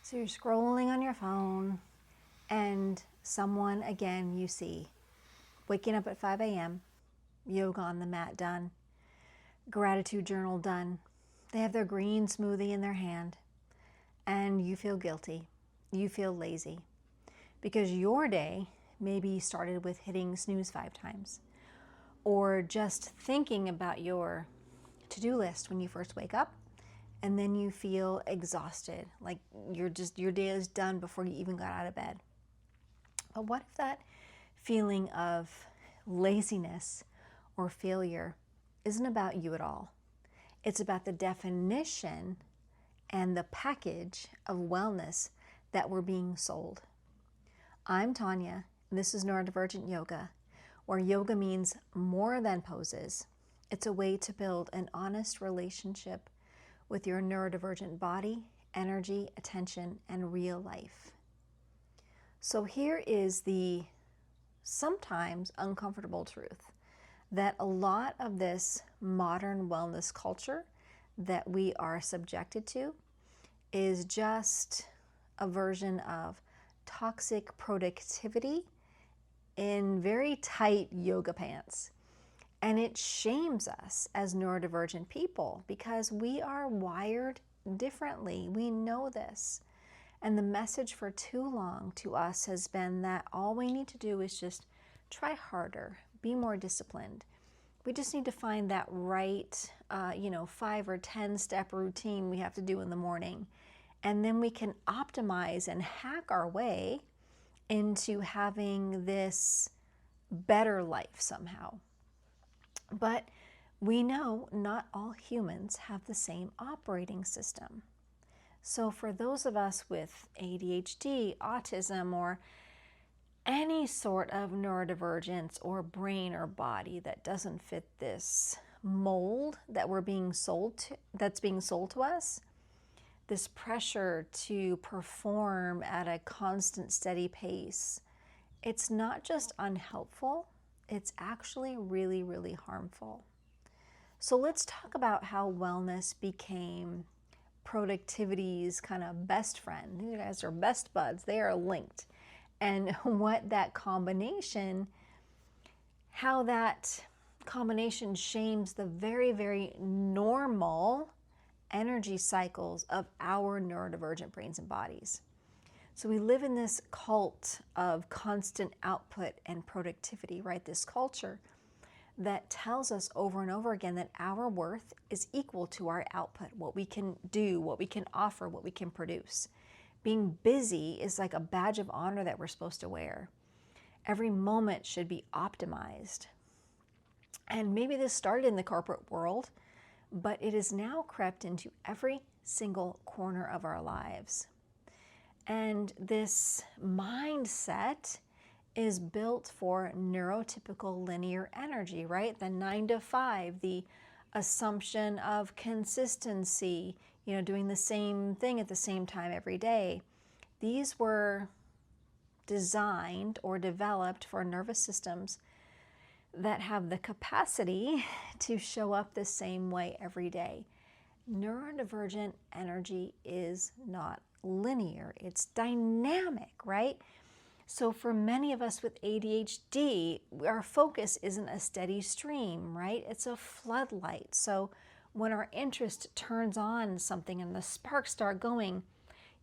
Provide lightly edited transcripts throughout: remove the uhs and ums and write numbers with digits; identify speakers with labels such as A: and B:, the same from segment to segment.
A: So you're scrolling on your phone and someone, again, you see, waking up at 5 a.m., yoga on the mat done, gratitude journal done. They have their green smoothie in their hand and you feel guilty. You feel lazy because your day maybe started with hitting snooze 5 times or just thinking about your to-do list when you first wake up, and then you feel exhausted, like your day is done before you even got out of bed. But what if that feeling of laziness or failure isn't about you at all? It's about the definition and the package of wellness that we're being sold. I'm Tanya, and this is Neurodivergent Yoga, where yoga means more than poses. It's a way to build an honest relationship with your neurodivergent body, energy, attention, and real life. So here is the sometimes uncomfortable truth that a lot of this modern wellness culture that we are subjected to is just a version of toxic productivity in very tight yoga pants. And it shames us as neurodivergent people because we are wired differently. We know this. And the message for too long to us has been that all we need to do is just try harder, be more disciplined. We just need to find that right, 5 or 10 step routine we have to do in the morning. And then we can optimize and hack our way into having this better life somehow. But we know not all humans have the same operating system. So for those of us with ADHD, autism, or any sort of neurodivergence or brain or body that doesn't fit this mold that that's being sold to us, this pressure to perform at a constant, steady pace, it's not just unhelpful, it's actually really, really harmful. So let's talk about how wellness became productivity's kind of best friend. These guys are best buds, they are linked. And what that combination, how that combination shames the very, very normal energy cycles of our neurodivergent brains and bodies. So we live in this cult of constant output and productivity, right? This culture that tells us over and over again that our worth is equal to our output, what we can do, what we can offer, what we can produce. Being busy is like a badge of honor that we're supposed to wear. Every moment should be optimized. And maybe this started in the corporate world, but it has now crept into every single corner of our lives. And this mindset is built for neurotypical linear energy, right? The 9 to 5, the assumption of consistency, doing the same thing at the same time every day. These were designed or developed for nervous systems that have the capacity to show up the same way every day. Neurodivergent energy is not linear, it's dynamic, right? So for many of us with ADHD, our focus isn't a steady stream, right? It's a floodlight. So when our interest turns on something and the sparks start going,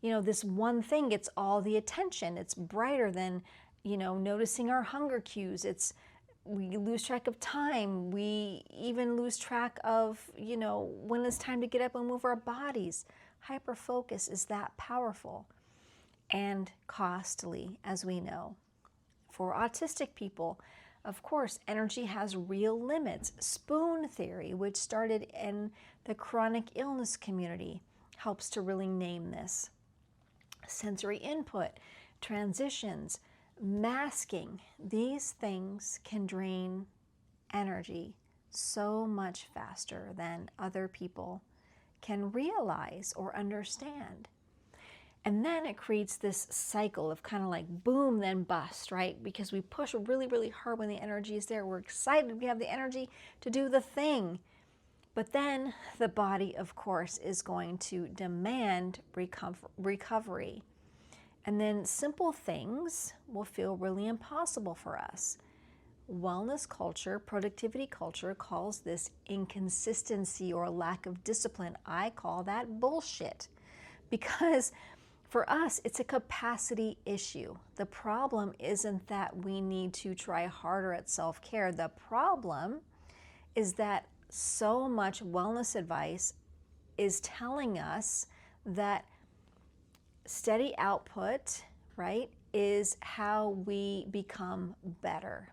A: this one thing gets all the attention. It's brighter than, noticing our hunger cues. We lose track of time. We even lose track of, when it's time to get up and move our bodies. Hyperfocus is that powerful and costly, as we know. For autistic people, of course, energy has real limits. Spoon theory, which started in the chronic illness community, helps to really name this. Sensory input, transitions, masking, these things can drain energy so much faster than other people can realize or understand. And then it creates this cycle of kind of like boom, then bust, right? Because we push really, really hard when the energy is there. We're excited we have the energy to do the thing. But then the body, of course, is going to demand recovery. And then simple things will feel really impossible for us. Wellness culture, productivity culture calls this inconsistency or lack of discipline. I call that bullshit, because for us, it's a capacity issue. The problem isn't that we need to try harder at self-care. The problem is that so much wellness advice is telling us that steady output, right, is how we become better.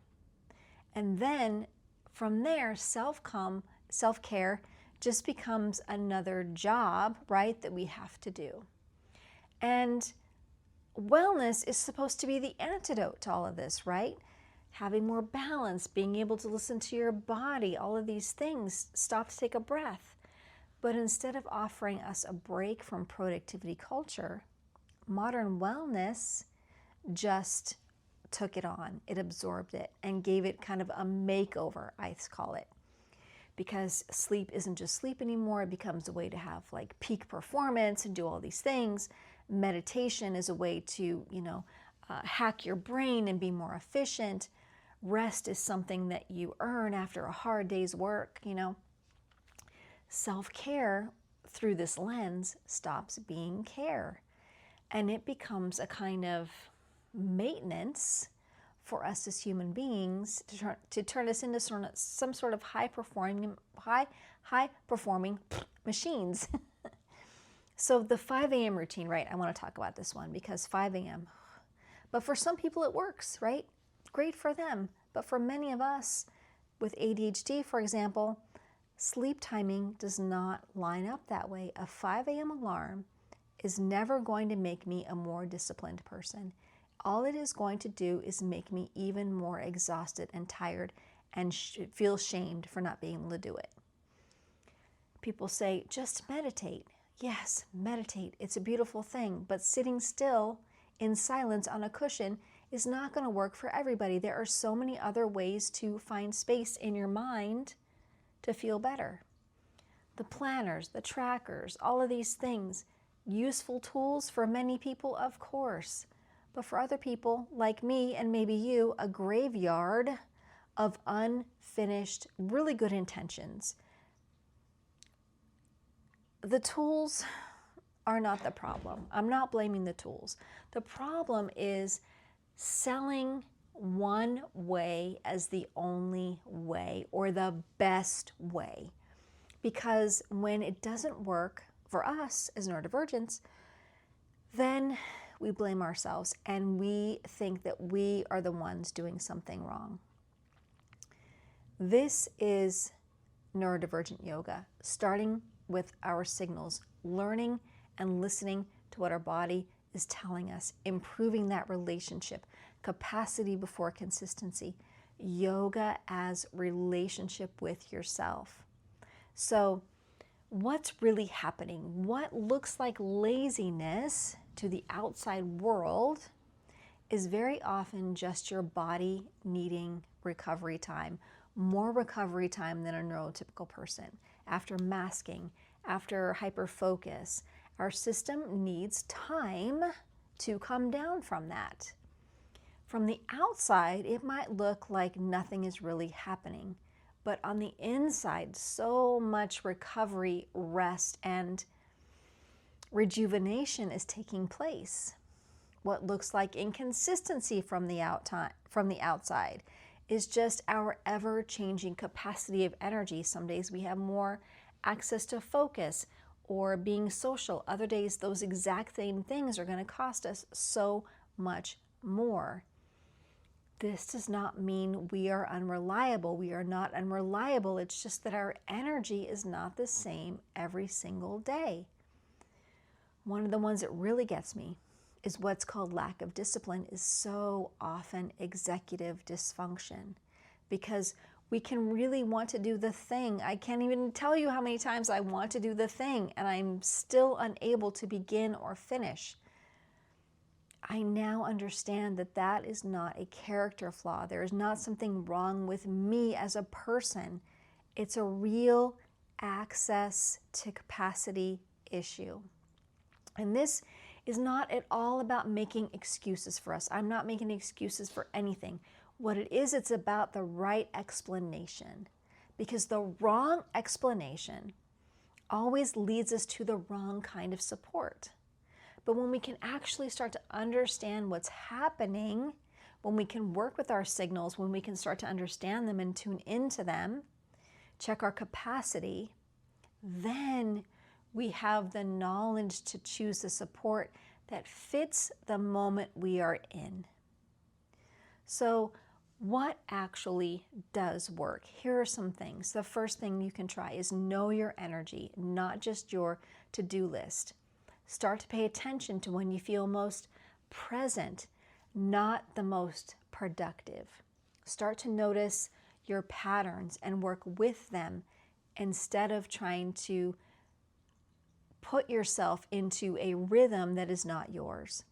A: And then from there, self-care just becomes another job, right, that we have to do. And wellness is supposed to be the antidote to all of this, right? Having more balance, being able to listen to your body, all of these things, stop to take a breath. But instead of offering us a break from productivity culture, modern wellness just took it on. It absorbed it and gave it kind of a makeover, I call it. Because sleep isn't just sleep anymore. It becomes a way to have like peak performance and do all these things. Meditation is a way to, hack your brain and be more efficient. Rest is something that you earn after a hard day's work, Self-care through this lens stops being care. And it becomes a kind of maintenance for us as human beings to turn us into some sort of high performing machines. So the 5 a.m. routine, right? I want to talk about this one because 5 a.m. But for some people it works, right? Great for them. But for many of us with ADHD, for example, sleep timing does not line up that way. A 5 a.m. alarm is never going to make me a more disciplined person. All it is going to do is make me even more exhausted and tired and feel shamed for not being able to do it. People say, just meditate. Yes, meditate. It's a beautiful thing. But sitting still in silence on a cushion is not going to work for everybody. There are so many other ways to find space in your mind to feel better. The planners, the trackers, all of these things, useful tools for many people, of course. But for other people, like me and maybe you, a graveyard of unfinished, really good intentions. The tools are not the problem. I'm not blaming the tools. The problem is selling one way as the only way or the best way. Because when it doesn't work for us as neurodivergents, then we blame ourselves and we think that we are the ones doing something wrong. This is neurodivergent yoga, starting with our signals, learning and listening to what our body is telling us, improving that relationship, capacity before consistency, yoga as relationship with yourself. So what's really happening? What looks like laziness to the outside world is very often just your body needing recovery time, more recovery time than a neurotypical person. After masking, after hyperfocus, our system needs time to come down from that. From the outside, it might look like nothing is really happening, but on the inside, so much recovery, rest, and rejuvenation is taking place. What looks like inconsistency from the outside is just our ever-changing capacity of energy. Some days we have more access to focus or being social. Other days, those exact same things are going to cost us so much more. This does not mean we are unreliable. We are not unreliable. It's just that our energy is not the same every single day. One of the ones that really gets me is what's called lack of discipline is so often executive dysfunction, because we can really want to do the thing. I can't even tell you how many times I want to do the thing and I'm still unable to begin or finish. I now understand that that is not a character flaw. There is not something wrong with me as a person. It's a real access to capacity issue. And this is not at all about making excuses for us. I'm not making excuses for anything. What it is, it's about the right explanation, because the wrong explanation always leads us to the wrong kind of support. But when we can actually start to understand what's happening, when we can work with our signals, when we can start to understand them and tune into them, check our capacity, then we have the knowledge to choose the support that fits the moment we are in. So what actually does work? Here are some things. The first thing you can try is know your energy, not just your to-do list. Start to pay attention to when you feel most present, not the most productive. Start to notice your patterns and work with them instead of trying to put yourself into a rhythm that is not yours.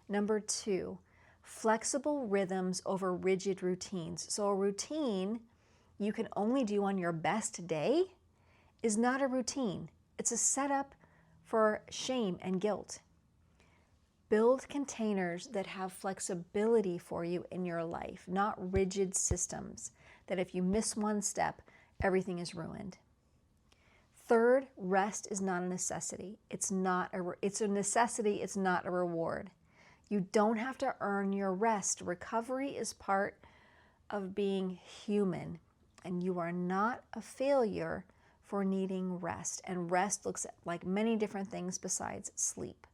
A: Number 2, flexible rhythms over rigid routines. So a routine you can only do on your best day is not a routine. It's a setup for shame and guilt. Build containers that have flexibility for you in your life, not rigid systems that if you miss one step, everything is ruined. Third, rest is not a necessity. It's a necessity, it's not a reward. You don't have to earn your rest. Recovery is part of being human, and you are not a failure for needing rest. And rest looks like many different things besides sleep.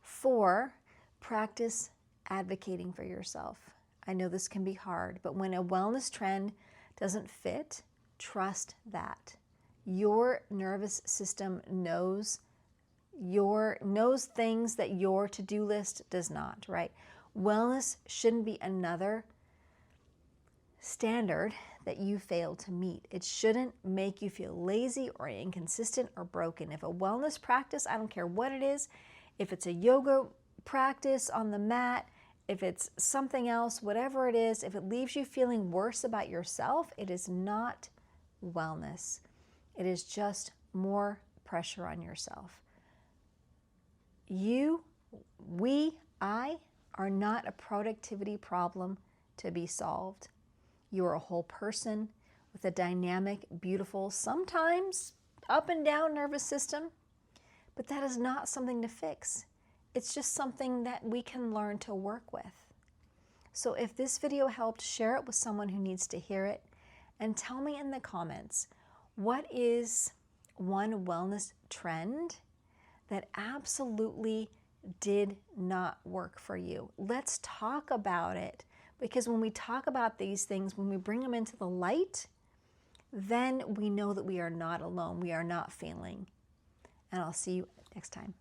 A: 4, practice advocating for yourself. I know this can be hard, but when a wellness trend doesn't fit, trust that. Your nervous system knows things that your to-do list does not, right? Wellness shouldn't be another standard that you fail to meet. It shouldn't make you feel lazy or inconsistent or broken. If a wellness practice, I don't care what it is, if it's a yoga practice on the mat, if it's something else, whatever it is, if it leaves you feeling worse about yourself, it is not wellness. It is just more pressure on yourself. I are not a productivity problem to be solved. You are a whole person with a dynamic, beautiful, sometimes up and down nervous system, but that is not something to fix. It's just something that we can learn to work with. So if this video helped, share it with someone who needs to hear it, and tell me in the comments, what is one wellness trend that absolutely did not work for you? Let's talk about it, because when we talk about these things, when we bring them into the light, then we know that we are not alone. We are not failing. And I'll see you next time.